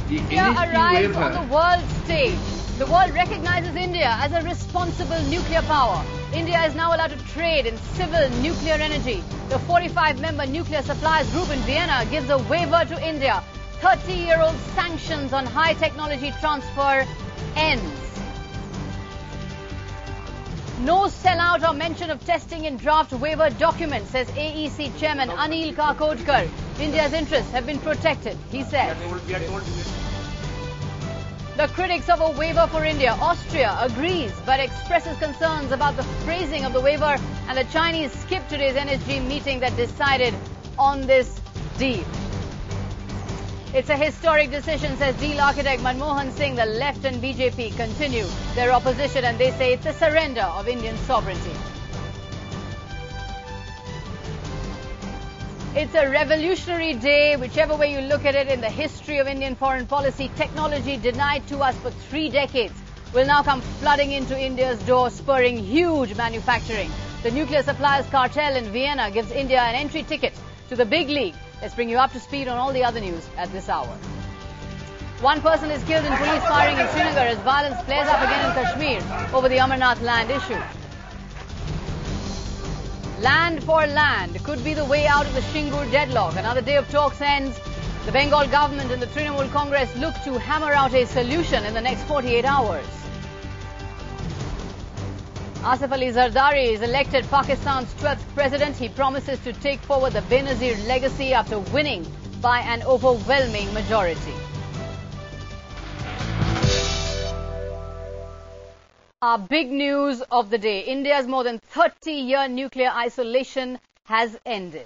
India arrives on the world stage. The world recognizes India as a responsible nuclear power. India is now allowed to trade in civil nuclear energy. The 45-member nuclear suppliers group in Vienna gives a waiver to India. 30-year-old sanctions on high technology transfer ends. No sellout or mention of testing in draft waiver document, says AEC Chairman Anil Kakodkar. India's interests have been protected, he said. The critics of a waiver for India, Austria, agrees but expresses concerns about the phrasing of the waiver, and the Chinese skipped today's NSG meeting that decided on this deal. It's a historic decision, says deal architect Manmohan Singh. The left and BJP continue their opposition and they say it's a surrender of Indian sovereignty. It's a revolutionary day, whichever way you look at it, in the history of Indian foreign policy. Technology denied to us for 3 decades will now come flooding into India's door, spurring huge manufacturing. The nuclear suppliers cartel in Vienna gives India an entry ticket to the big league. Let's bring you up to speed on all the other news at this hour. One person is killed in police firing in Srinagar as violence flares up again in Kashmir over the Amarnath land issue. Land for land could be the way out of the Shingur deadlock. Another day of talks ends. The Bengal government and the Trinamool Congress look to hammer out a solution in the next 48 hours. Asif Ali Zardari is elected Pakistan's 12th president. He promises to take forward the Benazir legacy after winning by an overwhelming majority. Our big news of the day. India's more than 30-year nuclear isolation has ended.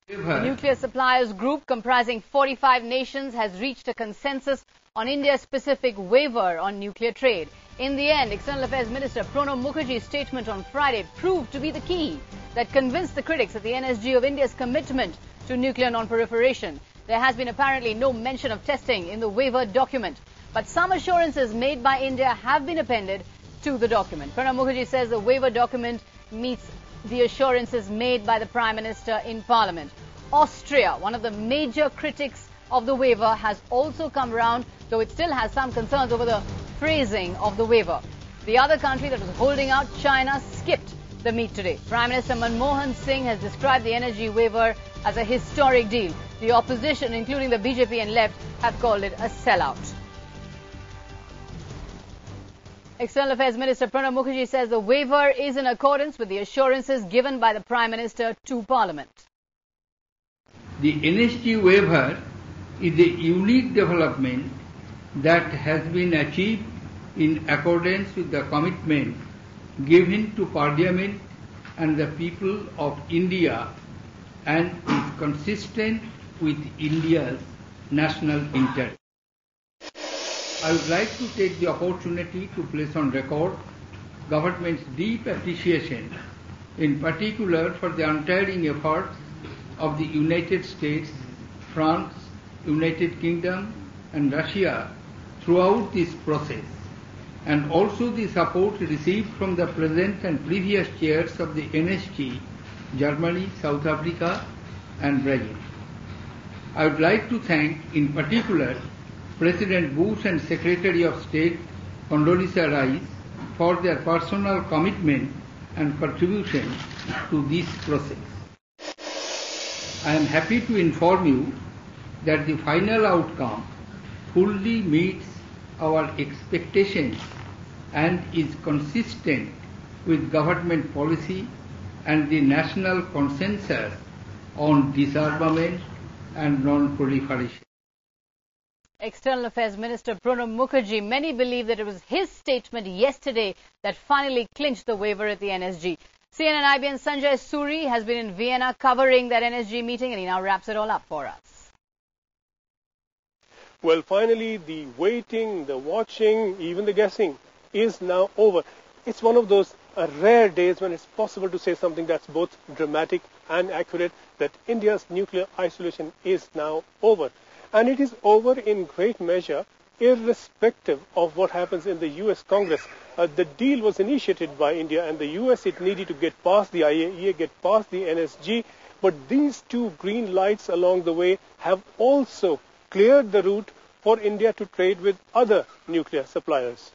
The nuclear suppliers group, comprising 45 nations, has reached a consensus on India's specific waiver on nuclear trade. In the end, External Affairs Minister Pranab Mukherjee's statement on Friday proved to be the key that convinced the critics at the NSG of India's commitment to nuclear non-proliferation. There has been apparently no mention of testing in the waiver document, but some assurances made by India have been appended to the document. Pranab Mukherjee says the waiver document meets the assurances made by the Prime Minister in Parliament. Austria, one of the major critics of the waiver, has also come round, though it still has some concerns over the phrasing of the waiver. The other country that was holding out, China, skipped the meet today. Prime Minister Manmohan Singh has described the energy waiver as a historic deal. The opposition, including the BJP and left, have called it a sellout. External Affairs Minister Pranab Mukherjee says the waiver is in accordance with the assurances given by the Prime Minister to Parliament. The NSG waiver is a unique development that has been achieved in accordance with the commitment given to Parliament and the people of India and is consistent with India's national interest. I would like to take the opportunity to place on record government's deep appreciation, in particular for the untiring efforts of the United States, France, United Kingdom and Russia throughout this process, and also the support received from the present and previous chairs of the NSG, Germany, South Africa and Brazil. I would like to thank in particular President Bush and Secretary of State Condoleezza Rice for their personal commitment and contribution to this process. I am happy to inform you that the final outcome fully meets our expectations and is consistent with government policy and the national consensus on disarmament and non-proliferation. External Affairs Minister Pranab Mukherjee. Many believe that it was his statement yesterday that finally clinched the waiver at the NSG. CNN IBN's Sanjay Suri has been in Vienna covering that NSG meeting, and he now wraps it all up for us. Well, finally, the waiting, the watching, even the guessing is now over. It's one of those rare days when it's possible to say something that's both dramatic and accurate, that India's nuclear isolation is now over. And it is over in great measure, irrespective of what happens in the US Congress. The deal was initiated by India and the US. It needed to get past the IAEA, get past the NSG. But these two green lights along the way have also cleared the route for India to trade with other nuclear suppliers.